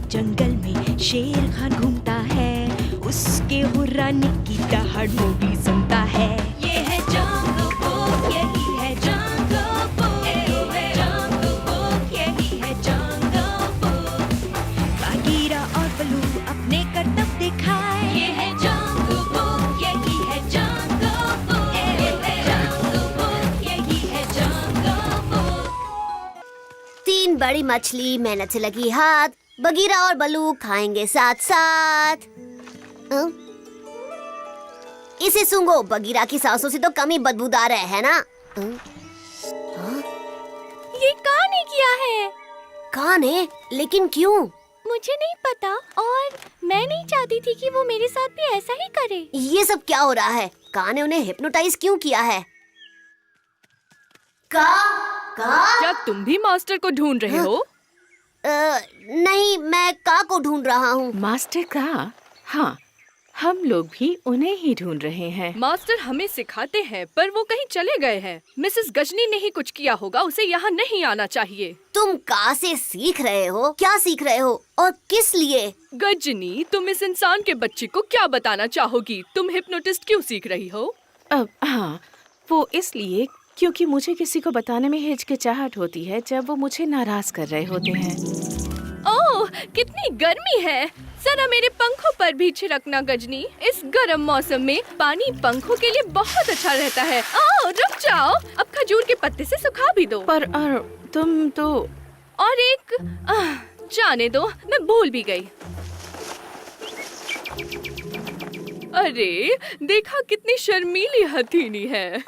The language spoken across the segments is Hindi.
जंगल में शेर खान घूमता है, उसके हुर्राने की दहाड़ वो भी सुनता है। ये है जंगल बुक, यही है जंगल बुक, जंगल बुक, यही है जंगल बुक। बागीरा और बलू अपने करतब दिखाए, ये है जंगल बुक, यही है जंगल बुक, जंगल बुक, यही है जंगल बुक। 3 बड़ी मछली मेहनत से लगी हाथ, बगीरा और बलू खाएंगे साथ साथ। इसे सूंघो, बगीरा की सांसों से तो कम ही बदबूदार है ना? ये कहाँ ने किया है? कहाँ ने? लेकिन क्यों? मुझे नहीं पता, और मैं नहीं चाहती थी कि वो मेरे साथ भी ऐसा ही करे। ये सब क्या हो रहा है? कहाँ ने उन्हें हिप्नोटाइज क्यों किया है? क्या तुम भी मास्टर को ढूंढ रहे हो? नहीं, मैं का को ढूंढ रहा हूँ। मास्टर का? हाँ, हम लोग भी उन्हें ही ढूंढ रहे हैं। मास्टर हमें सिखाते हैं, पर वो कहीं चले गए हैं। मिसेस गजनी ने ही कुछ किया होगा, उसे यहाँ नहीं आना चाहिए। तुम का से सीख रहे हो? क्या सीख रहे हो और किस लिए? गजनी, तुम इस इंसान के बच्चे को क्या बताना चाहोगी? तुम हिप्नोटिस्ट क्यों सीख रही हो? अब हाँ, वो इसलिए क्योंकि मुझे किसी को बताने में हिचकिचाहट होती है जब वो मुझे नाराज कर रहे होते हैं। ओह, कितनी गर्मी है! जरा मेरे पंखों पर भी छिड़कना गजनी। इस गर्म मौसम में पानी पंखों के लिए बहुत अच्छा रहता है। ओह, रुक जाओ, अब खजूर के पत्ते से सुखा भी दो। पर तुम तो और एक जाने दो, मैं भूल भी गई। अरे, देखा कितनी शर्मीली हथीनी है।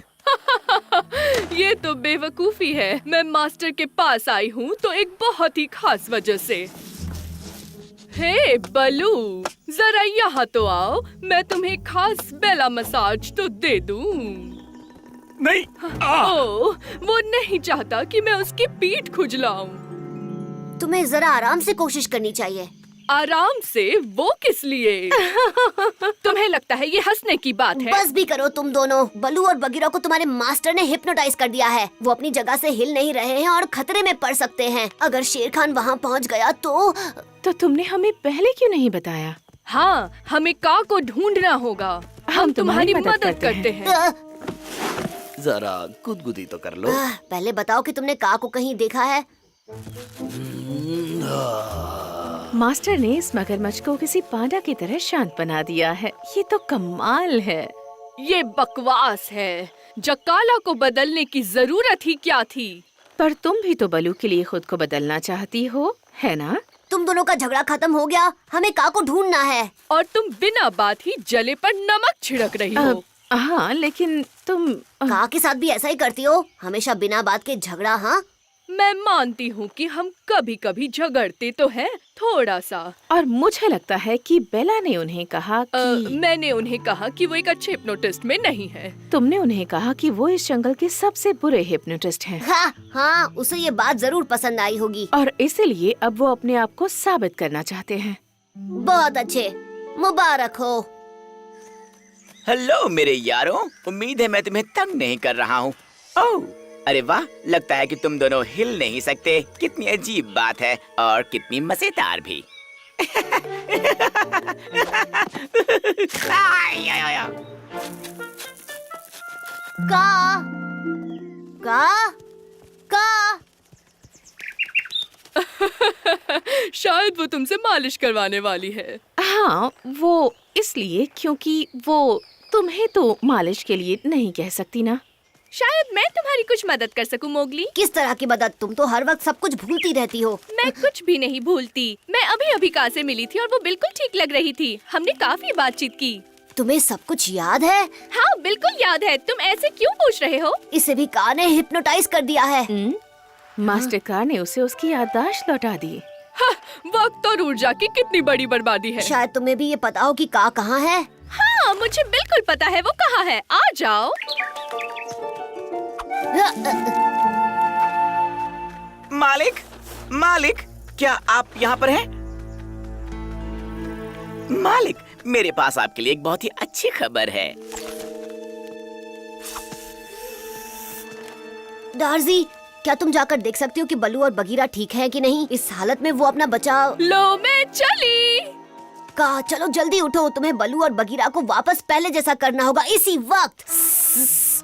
ये तो बेवकूफी है। मैं मास्टर के पास आई हूँ तो एक बहुत ही खास वजह से। हे बलू, जरा यहाँ तो आओ, मैं तुम्हें खास बेला मसाज तो दे दूँ। नहीं। ओह, वो नहीं चाहता कि मैं उसकी पीठ खुजलाऊं। तुम्हें जरा आराम से कोशिश करनी चाहिए। आराम से? वो किस लिए? तुम्हें लगता है ये हंसने की बात है? बस भी करो तुम दोनों। बलू और बगीरा को तुम्हारे मास्टर ने हिप्नोटाइज कर दिया है। वो अपनी जगह से हिल नहीं रहे हैं और खतरे में पड़ सकते हैं। अगर शेर खान वहाँ पहुँच गया तो तुमने हमें पहले क्यों नहीं बताया? हाँ, हमें का को ढूंढना होगा। हम तुम्हारी मदद करते हैं। जरा गुदगुदी तो कर लो। पहले बताओ कि तुमने का को कहीं देखा है? मास्टर ने इस मगरमच्छ को किसी पांडा की तरह शांत बना दिया है। ये तो कमाल है। ये बकवास है। जकाला को बदलने की जरूरत ही क्या थी? पर तुम भी तो बलू के लिए खुद को बदलना चाहती हो, है ना? तुम दोनों का झगड़ा खत्म हो गया, हमें का को ढूंढना है। और तुम बिना बात ही जले पर नमक छिड़क रही हो। हाँ, लेकिन तुम का के साथ भी ऐसा ही करती हो, हमेशा बिना बात के झगड़ा। हाँ, मैं मानती हूँ कि हम कभी कभी झगड़ते तो हैं, थोड़ा सा। और मुझे लगता है कि बेला ने उन्हें कहा कि मैंने उन्हें कहा कि वो एक अच्छे हिप्नोटिस्ट में नहीं है। तुमने उन्हें कहा कि वो इस जंगल के सबसे बुरे हिप्नोटिस्ट हैं। हाँ, उसे ये बात जरूर पसंद आई होगी। और इसीलिए अब वो अपने आप को साबित करना चाहते हैं। बहुत अच्छे, मुबारक हो। हेलो मेरे यारों, उम्मीद है मैं तुम्हें तंग नहीं कर रहा हूँ। ओह, अरे वाह, लगता है कि तुम दोनों हिल नहीं सकते। कितनी अजीब बात है और कितनी मजेदार भी। का शायद वो तुमसे मालिश करवाने वाली है। हाँ, वो इसलिए क्योंकि वो तुम्हें तो मालिश के लिए नहीं कह सकती ना। शायद मैं तुम्हारी कुछ मदद कर सकूं, मोगली। किस तरह की मदद? तुम तो हर वक्त सब कुछ भूलती रहती हो। मैं कुछ भी नहीं भूलती। मैं अभी अभी का से मिली थी और वो बिल्कुल ठीक लग रही थी। हमने काफी बातचीत की। तुम्हें सब कुछ याद है? हाँ, बिल्कुल याद है। तुम ऐसे क्यों पूछ रहे हो? इसे भी का ने हिप्नोटाइज कर दिया है। मास्टर का ने उसे उसकी याददाश्त लौटा दी। हाँ, वक्त और ऊर्जा की कितनी बड़ी बर्बादी है। शायद तुम्हें भी ये पता हो कि का कहाँ है। हाँ, मुझे बिल्कुल पता है वो कहाँ है। आ जाओ। मालिक, मालिक, क्या आप यहाँ पर हैं? मालिक, मेरे पास आपके लिए एक बहुत ही अच्छी खबर है। डार्जी, क्या तुम जाकर देख सकती हो कि बल्लू और बगीरा ठीक हैं कि नहीं? इस हालत में वो अपना बचाव लो मैं चली। का चलो जल्दी उठो, तुम्हें बल्लू और बगीरा को वापस पहले जैसा करना होगा इसी वक्त।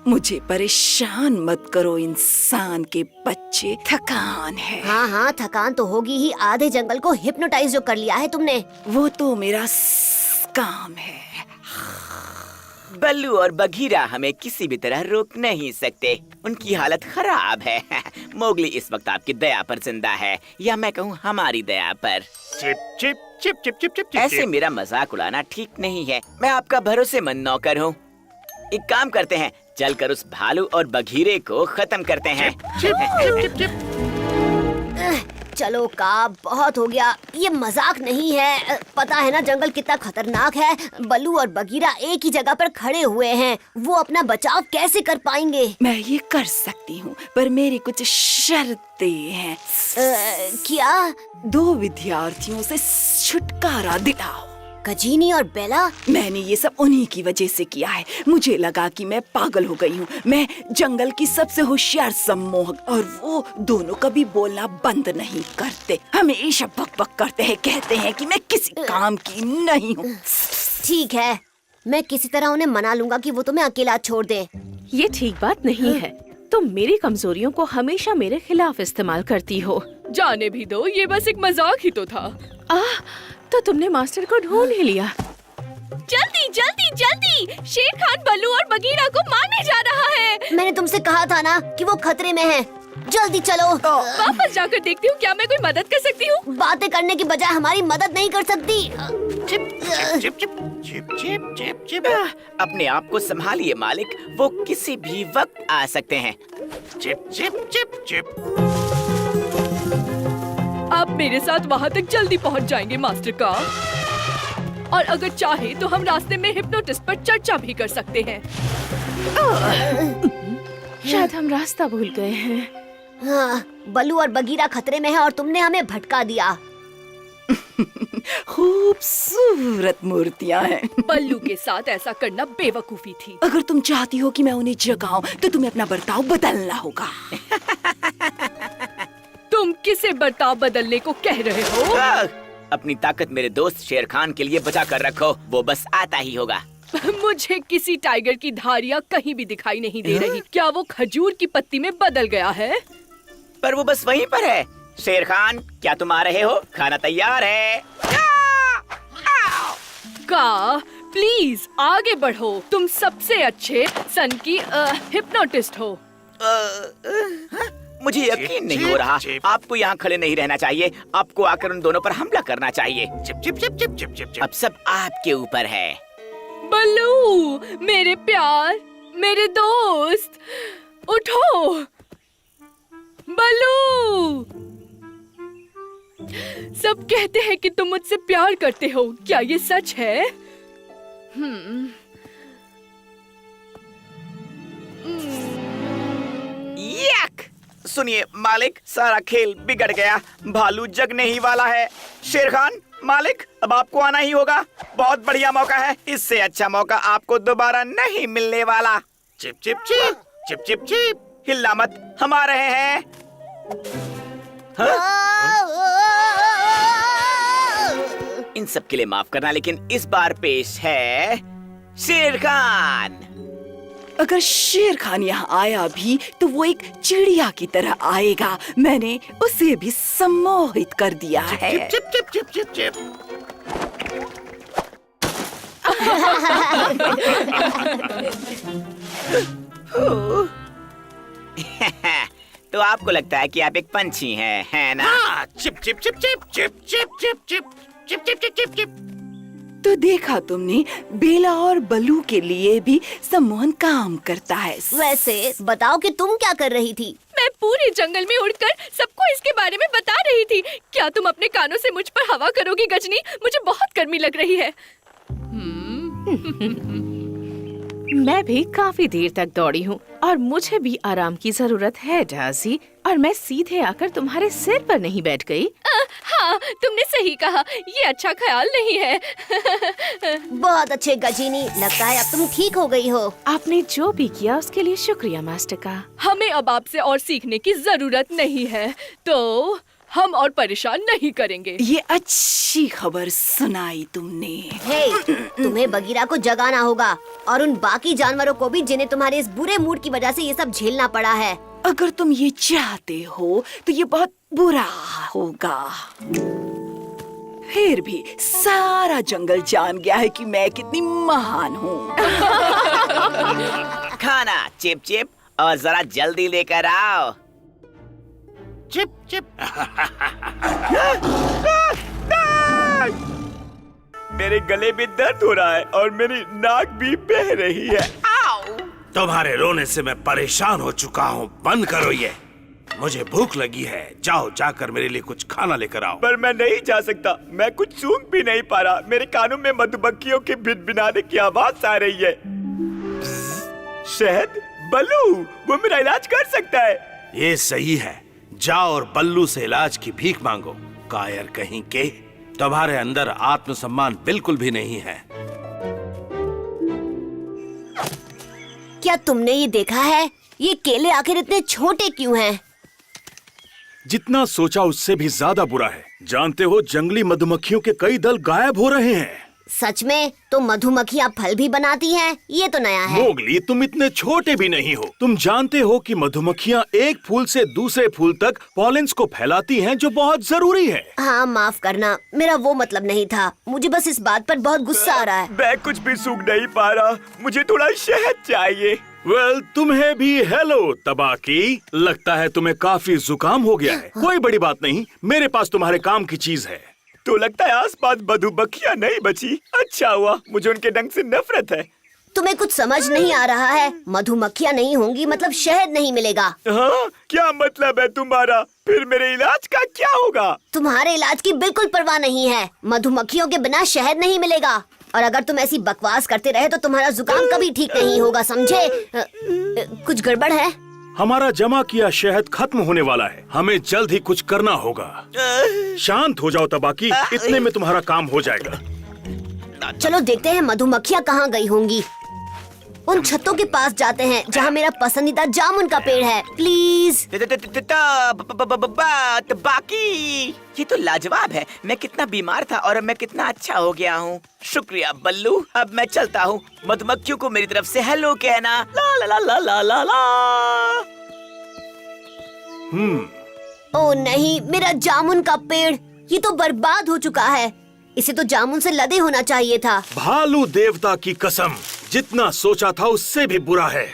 मुझे परेशान मत करो इंसान के बच्चे, थकान है। हाँ हाँ, थकान तो होगी ही। आधे जंगल को हिप्नोटाइज जो कर लिया है तुमने। वो तो मेरा काम है। बल्लू और बगीरा हमें किसी भी तरह रोक नहीं सकते। उनकी हालत खराब है। मोगली इस वक्त आपकी दया पर जिंदा है, या मैं कहूँ हमारी दया पर। Chip chip chip chip chip chip ऐसे मेरा मजाक उड़ाना ठीक नहीं है। मैं आपका भरोसेमंद नौकर हूँ। एक काम करते हैं, चलकर उस भालू और बघीरे को खत्म करते हैं। Chip chip chip chip. चलो का बहुत हो गया, ये मजाक नहीं है। पता है ना जंगल कितना खतरनाक है। बल्लू और बगीरा एक ही जगह पर खड़े हुए हैं, वो अपना बचाव कैसे कर पाएंगे? मैं ये कर सकती हूँ, पर मेरी कुछ शर्तें हैं। क्या? 2 विद्यार्थियों से छुटकारा दिलाओ। कजीनी और बेला? मैंने ये सब उन्हीं की वजह से किया है। मुझे लगा कि मैं पागल हो गई हूँ। मैं जंगल की सबसे होशियार सम्मोहक, और वो दोनों कभी बोलना बंद नहीं करते। हमेशा बक-बक करते हैं, कहते हैं कि मैं किसी काम की नहीं हूँ। ठीक है, मैं किसी तरह उन्हें मना लूंगा कि वो तुम्हें अकेला छोड़ दे। ये ठीक बात नहीं है। तुम मेरी कमजोरियों को हमेशा मेरे खिलाफ इस्तेमाल करती हो। जाने भी दो, ये बस एक मजाक ही तो था। तो तुमने मास्टर को ढूंढ ही लिया। जल्दी जल्दी जल्दी, शेर खान बल्लू और बगीरा को मारने जा रहा है। मैंने तुमसे कहा था ना कि वो खतरे में है। जल्दी चलो। वापस जाकर देखती हूँ, क्या मैं कोई मदद कर सकती हूँ? बातें करने की बजाय हमारी मदद नहीं कर सकती। Chip chip chip chip chip chip chip. अपने आप को संभालिए मालिक, वो किसी भी वक्त आ सकते हैं। Chip chip chip chip. आप मेरे साथ वहाँ तक जल्दी पहुँच जाएंगे मास्टर का, और अगर चाहे तो हम रास्ते में हिप्नोटिस्ट पर चर्चा भी कर सकते हैं। शायद हम रास्ता भूल गए हैं। हाँ, बल्लू और बगीरा खतरे में है और तुमने हमें भटका दिया। खूबसूरत मूर्तियाँ हैं। बल्लू के साथ ऐसा करना बेवकूफी थी। अगर तुम चाहती हो कि मैं उन्हें जगाऊं, तो तुम्हें अपना बर्ताव बदलना होगा। तुम किसे बर्ताव बदलने को कह रहे हो? अपनी ताकत मेरे दोस्त शेर खान के लिए बचा कर रखो, वो बस आता ही होगा। मुझे किसी टाइगर की धारियाँ कहीं भी दिखाई नहीं दे रही। क्या वो खजूर की पत्ती में बदल गया है? पर वो बस वहीं पर है। शेर खान, क्या तुम आ रहे हो? खाना तैयार है। का प्लीज आगे बढ़ो, तुम सबसे अच्छे सन की हिप्नोटिस्ट हो। मुझे यकीन नहीं हो रहा। आपको यहाँ खड़े नहीं रहना चाहिए, आपको आकर उन दोनों पर हमला करना चाहिए। Chip chip chip chip chip chip. अब सब आपके ऊपर है। बल्लू, मेरे प्यार, मेरे दोस्त, उठो। बल्लू, सब कहते हैं कि तुम मुझसे प्यार करते हो, क्या ये सच है? यक! सुनिए मालिक, सारा खेल बिगड़ गया। भालू जगने ही वाला है। शेर खान, मालिक, अब आपको आना ही होगा। बहुत बढ़िया मौका है, इससे अच्छा मौका आपको दोबारा नहीं मिलने वाला। Chip chip chip chip chip chip. हिलना मत, हम आ रहे हैं। इन सब के लिए माफ करना, लेकिन इस बार पेश है शेर खान। अगर शेर खान यहाँ आया भी तो वो एक चिड़िया की तरह आएगा। मैंने उसे भी सम्मोहित कर दिया है। Chip chip chip chip chip. तो आपको लगता है कि आप एक पंछी हैं, है ना? हाँ, chip chip chip chip chip chip chip chip chip chip chip chip chip. तो देखा तुमने, बेला और बल्लू के लिए भी सम्मोहन काम करता है। वैसे बताओ कि तुम क्या कर रही थी? मैं पूरे जंगल में उड़कर सबको इसके बारे में बता रही थी। क्या तुम अपने कानों से मुझ पर हवा करोगी गजनी? मुझे बहुत गर्मी लग रही है। मैं भी काफी देर तक दौड़ी हूँ और मुझे भी आराम की जरूरत है डाजी। और मैं सीधे आकर तुम्हारे सिर पर नहीं बैठ गई। हाँ, तुमने सही कहा, ये अच्छा ख्याल नहीं है। बहुत अच्छे गजीनी, लगता है अब तुम ठीक हो गई हो। आपने जो भी किया उसके लिए शुक्रिया मास्टर का। हमें अब आपसे और सीखने की जरूरत नहीं है, तो हम और परेशान नहीं करेंगे। ये अच्छी खबर सुनाई तुमने। हे, तुम्हें बगीरा को जगाना होगा और उन बाकी जानवरों को भी जिन्हें तुम्हारे इस बुरे मूड की वजह से ये सब झेलना पड़ा है। अगर तुम ये चाहते हो तो ये बहुत बुरा होगा। फिर भी सारा जंगल जान गया है कि मैं कितनी महान हूँ। खाना चिप चिप, और जरा जल्दी लेकर आओ। Chip chip. मेरे गले में दर्द हो रहा है और मेरी नाक भी बह रही है। आओ! तुम्हारे रोने से मैं परेशान हो चुका हूँ, बंद करो ये। मुझे भूख लगी है, जाओ जाकर मेरे लिए कुछ खाना लेकर आओ। पर मैं नहीं जा सकता, मैं कुछ सूंघ भी नहीं पा रहा। मेरे कानों में मधुमक्खियों के भिनभिनाने की आवाज आ रही है। शहद, बल्लू, वो मेरा इलाज कर सकता है। ये सही है, जाओ और बल्लू से इलाज की भीख मांगो। कायर कहीं के, तुम्हारे अंदर आत्मसम्मान बिल्कुल भी नहीं है। क्या तुमने ये देखा है? ये केले आखिर इतने छोटे क्यों हैं? जितना सोचा उससे भी ज्यादा बुरा है। जानते हो, जंगली मधुमक्खियों के कई दल गायब हो रहे हैं। सच में? तो मधुमक्खियाँ फल भी बनाती हैं? ये तो नया है। मोगली, तुम इतने छोटे भी नहीं हो। तुम जानते हो कि मधुमक्खियाँ एक फूल से दूसरे फूल तक पॉलेंस को फैलाती हैं, जो बहुत जरूरी है। हाँ, माफ करना, मेरा वो मतलब नहीं था। मुझे बस इस बात पर बहुत गुस्सा आ रहा है। मैं कुछ भी सूंघ नहीं पा रहा, मुझे थोड़ा शहद चाहिए। वेल, तुम्हें भी हेलो तबाकी। लगता है तुम्हें काफी जुकाम हो गया है। कोई बड़ी बात नहीं, मेरे पास तुम्हारे काम की चीज है। तो लगता है आसपास मधुमक्खियाँ नहीं बची। अच्छा हुआ, मुझे उनके डंक से नफरत है। तुम्हें कुछ समझ नहीं आ रहा है? मधुमक्खियाँ नहीं होंगी मतलब शहद नहीं मिलेगा। हाँ, क्या मतलब है तुम्हारा? फिर मेरे इलाज का क्या होगा? तुम्हारे इलाज की बिल्कुल परवाह नहीं है। मधुमक्खियों के बिना शहद नहीं मिलेगा। और अगर तुम ऐसी बकवास करते रहे तो तुम्हारा जुकाम कभी ठीक नहीं होगा, समझे? कुछ गड़बड़ है? हमारा जमा किया शहद खत्म होने वाला है। हमें जल्द ही कुछ करना होगा। शांत हो जाओ तबाकी, इतने में तुम्हारा काम हो जाएगा। चलो देखते हैं मधुमक्खियाँ कहाँ गई होंगी। उन छतों के पास जाते हैं जहाँ मेरा पसंदीदा जामुन का पेड़ है। प्लीज। बाकी ये तो लाजवाब है। मैं कितना बीमार था और अब मैं कितना अच्छा हो गया हूँ। शुक्रिया बल्लू, अब मैं चलता हूँ। मधुमक्खियों को मेरी तरफ से हेलो कहना। ला ला ला ला ला ला ला। ओ नहीं, मेरा जामुन का पेड़, ये तो बर्बाद हो चुका है। इसे तो जामुन से लदे होना चाहिए था। भालू देवता की कसम, जितना सोचा था उससे भी बुरा है।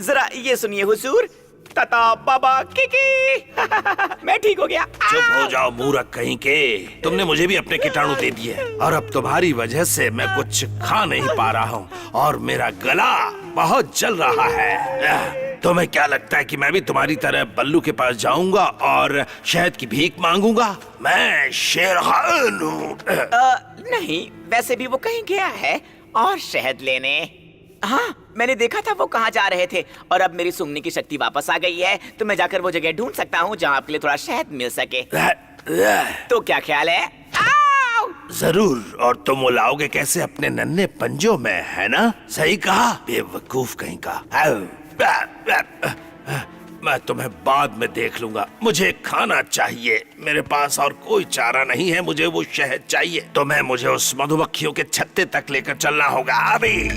जरा ये सुनिए हुजूर। तता बाबा किकी। मैं ठीक हो गया। चुप हो जाओ मूर्ख कहीं के, तुमने मुझे भी अपने कीटाणु दे दिए और अब तुम्हारी वजह से मैं कुछ खा नहीं पा रहा हूँ और मेरा गला बहुत जल रहा है। तुम्हें क्या लगता है कि मैं भी तुम्हारी तरह बल्लू के पास जाऊंगा और शहद की भीख मांगूंगा? मैं शेरखान हूँ। नहीं, वैसे भी वो कहीं गया है और शहद लेने। हाँ, मैंने देखा था वो कहाँ जा रहे थे और अब मेरी सूंघने की शक्ति वापस आ गई है, तो मैं जाकर वो जगह ढूंढ सकता हूँ जहाँ आपके लिए थोड़ा शहद मिल सके। तो क्या ख्याल है? जरूर, और तुम वो लाओगे कैसे अपने नन्हे पंजों में, है ना? सही कहा, बेवकूफ कहीं का। मैं तुम्हें बाद में देख लूंगा। मुझे खाना चाहिए, मेरे पास और कोई चारा नहीं है। मुझे वो शहद चाहिए। तुम्हें मुझे उस मधुमक्खियों के छत्ते तक लेकर चलना होगा अभी।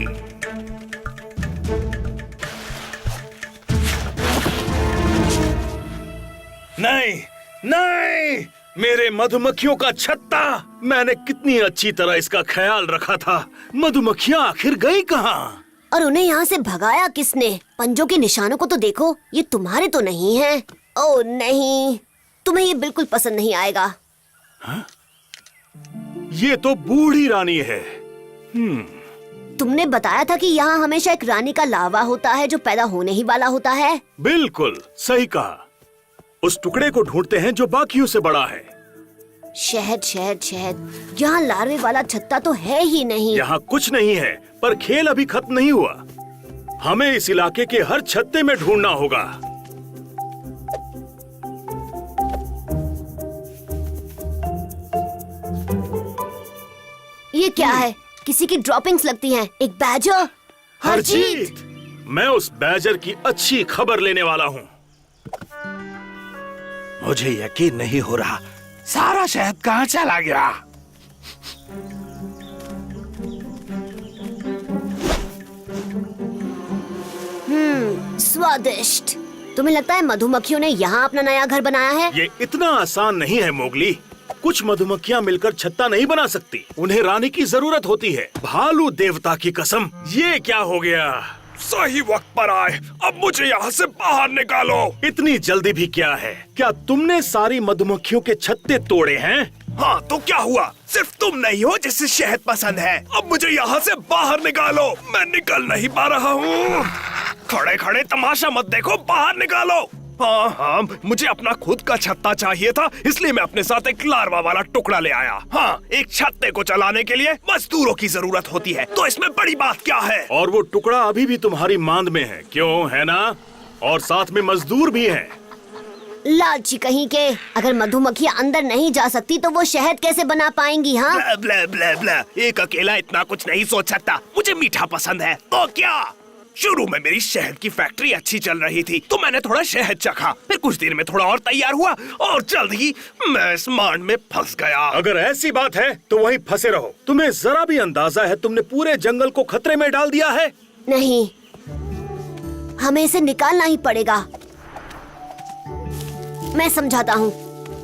नहीं नहीं, मेरे मधुमक्खियों का छत्ता। मैंने कितनी अच्छी तरह इसका ख्याल रखा था। मधुमक्खियाँ आखिर गई कहाँ? और उन्हें यहाँ से भगाया किसने? पंजों के निशानों को तो देखो, ये तुम्हारे तो नहीं हैं। ओह नहीं, तुम्हें ये बिल्कुल पसंद नहीं आएगा। हा? ये तो बूढ़ी रानी है। तुमने बताया था कि यहाँ हमेशा एक रानी का लावा होता है जो पैदा होने ही वाला होता है। बिल्कुल सही कहा। उस टुकड़े को ढूंढते हैं जो बाकियों से बड़ा है। शहद शहद शहद। यहाँ लार्वे वाला छत्ता तो है ही नहीं। यहाँ कुछ नहीं है, पर खेल अभी खत्म नहीं हुआ। हमें इस इलाके के हर छत्ते में ढूंढना होगा। ये क्या है? किसी की ड्रॉपिंग्स लगती हैं। एक बैजर। हरजीत, मैं उस बैजर की अच्छी खबर लेने वाला हूँ। मुझे यकीन नहीं हो रहा, सारा शहद कहाँ चला गया? स्वादिष्ट। तुम्हें लगता है मधुमक्खियों ने यहाँ अपना नया घर बनाया है? ये इतना आसान नहीं है मोगली। कुछ मधुमक्खियाँ मिलकर छत्ता नहीं बना सकती, उन्हें रानी की जरूरत होती है। भालू देवता की कसम, ये क्या हो गया? सही वक्त पर आए। अब मुझे यहाँ से बाहर निकालो। इतनी जल्दी भी क्या है? क्या तुमने सारी मधुमक्खियों के छत्ते तोड़े हैं? हाँ तो क्या हुआ? सिर्फ तुम नहीं हो जिसे शहद पसंद है। अब मुझे यहाँ से बाहर निकालो। मैं निकल नहीं पा रहा हूँ। खड़े खड़े तमाशा मत देखो, बाहर निकालो। हाँ हाँ, मुझे अपना खुद का छत्ता चाहिए था, इसलिए मैं अपने साथ एक लार्वा वाला टुकड़ा ले आया। हाँ, एक छत्ते को चलाने के लिए मजदूरों की जरूरत होती है, तो इसमें बड़ी बात क्या है? और वो टुकड़ा अभी भी तुम्हारी मांद में है, क्यों है ना? और साथ में मजदूर भी हैं। लालची कहीं के। अगर मधुमक्खियाँ अंदर नहीं जा सकती तो वो शहद कैसे बना पाएंगी? हाँ, ब्ला ब्ला ब्ला ब्ला। एक अकेला इतना कुछ नहीं सोच सकता। मुझे मीठा पसंद है, तो क्या? शुरू में मेरी शहद की फैक्ट्री अच्छी चल रही थी, तो मैंने थोड़ा शहद चखा। फिर कुछ दिन में थोड़ा और तैयार हुआ और जल्द ही मैं इस मांड में फंस गया। अगर ऐसी बात है तो वहीं फंसे रहो। तुम्हें जरा भी अंदाजा है तुमने पूरे जंगल को खतरे में डाल दिया है? नहीं, हमें इसे निकालना ही पड़ेगा। मैं समझाता हूँ।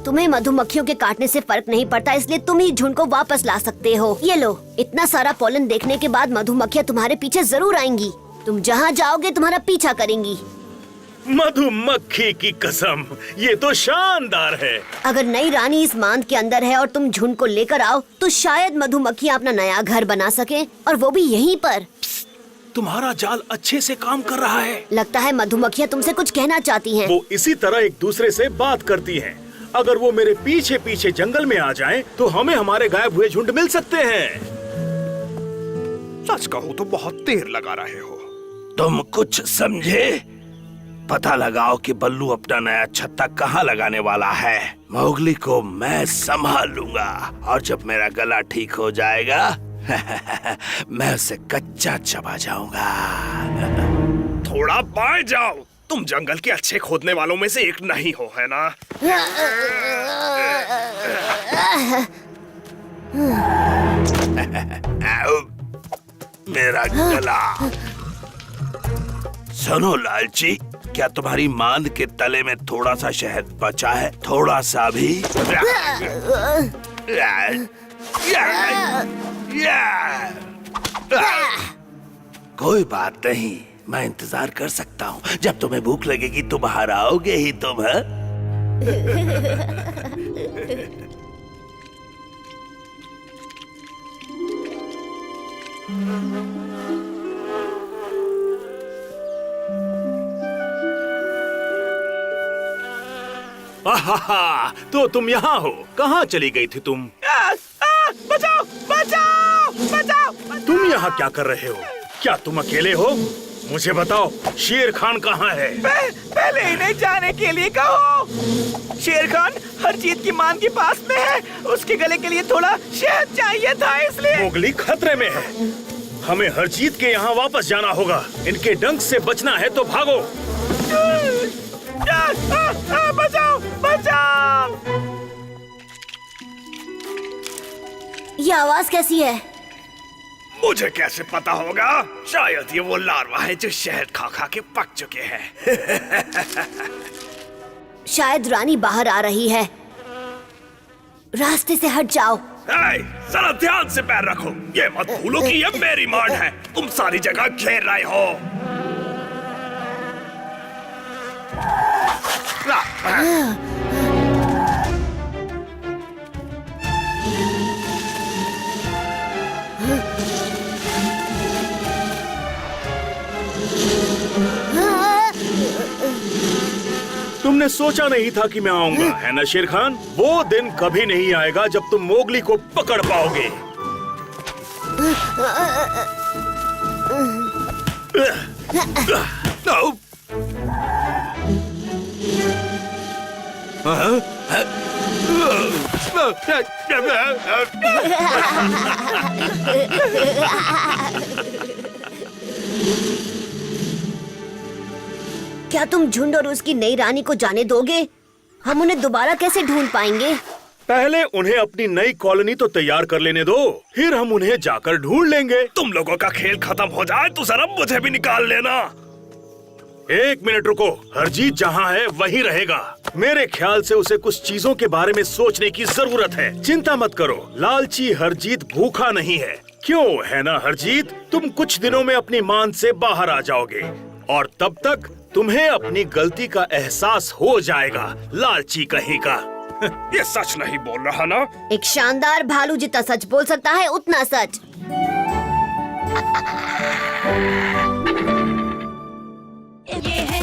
तुम्हें मधुमक्खियों के काटने से फर्क नहीं पड़ता, इसलिए तुम ही झुंड को वापस ला सकते हो। ये लो, इतना सारा पॉलन देखने के बाद मधुमक्खियाँ तुम्हारे पीछे जरूर आएंगी। तुम जहाँ जाओगे तुम्हारा पीछा करेंगी। मधुमक्खी की कसम, ये तो शानदार है। अगर नई रानी इस मांद के अंदर है और तुम झुंड को लेकर आओ, तो शायद मधुमक्खियाँ अपना नया घर बना सके, और वो भी यहीं पर। तुम्हारा जाल अच्छे से काम कर रहा है। लगता है मधुमक्खियाँ तुमसे कुछ कहना चाहती हैं। वो इसी तरह एक दूसरे से बात करती हैं। अगर वो मेरे पीछे पीछे जंगल में आ जाएं, तो हमें हमारे गायब हुए झुंड मिल सकते हैं। सच कहूँ तो बहुत देर लगा रहे हो। तुम कुछ समझे? पता लगाओ कि बल्लू अपना नया छत्ता कहाँ लगाने वाला है। मोगली को मैं संभाल लूंगा, और जब मेरा गला ठीक हो जाएगा मैं उसे कच्चा चबा जाऊंगा। थोड़ा बाएं जाओ। तुम जंगल के अच्छे खोदने वालों में से एक नहीं हो, है ना? मेरा गला। सुनो लालची, क्या तुम्हारी मांद के तले में थोड़ा सा शहद बचा है? थोड़ा सा भी? कोई बात नहीं, मैं इंतजार कर सकता हूँ। जब तुम्हें भूख लगेगी तो बाहर आओगे ही तुम, हाँ? आहा, तो तुम यहाँ हो। कहाँ चली गई थी तुम? बचाओ बचाओ बचाओ। तुम यहाँ क्या कर रहे हो? क्या तुम अकेले हो? मुझे बताओ, शेर खान कहाँ है? पहले इन्हें जाने के लिए कहो। शेर खान हरजीत की मान के पास में है। उसके गले के लिए थोड़ा शहद चाहिए था, इसलिए। मोगली खतरे में है। हमें हरजीत के यहाँ वापस जाना होगा। इनके डंक से बचना है तो भागो। बचाओ बचाओ। ये आवाज कैसी है? मुझे कैसे पता होगा? शायद ये वो लार्वा है जो शहद खा खा के पक चुके हैं। शायद रानी बाहर आ रही है। रास्ते से हट जाओ। जरा ध्यान से पैर रखो। ये मत भूलो कि ये मेरी मांड है। तुम सारी जगह घेर रहे हो। तुमने सोचा नहीं था कि मैं आऊंगा, है ना शेर खान? वो दिन कभी नहीं आएगा जब तुम मोगली को पकड़ पाओगे। क्या तुम झुंड और उसकी नई रानी को जाने दोगे? हम उन्हें दोबारा कैसे ढूंढ पाएंगे? पहले उन्हें अपनी नई कॉलोनी तो तैयार कर लेने दो, फिर हम उन्हें जाकर ढूंढ लेंगे। तुम लोगों का खेल खत्म हो जाए तो जरा मुझे भी निकाल लेना। 1 मिनट रुको, हरजीत जहाँ है वहीं रहेगा। मेरे ख्याल से उसे कुछ चीजों के बारे में सोचने की जरूरत है। चिंता मत करो, लालची हरजीत भूखा नहीं है। क्यों, है ना हरजीत? तुम कुछ दिनों में अपनी मान से बाहर आ जाओगे और तब तक तुम्हें अपनी गलती का एहसास हो जाएगा, लालची कहीं का। ये सच नहीं बोल रहा ना? एक शानदार भालू जितना सच बोल सकता है उतना सच। ये है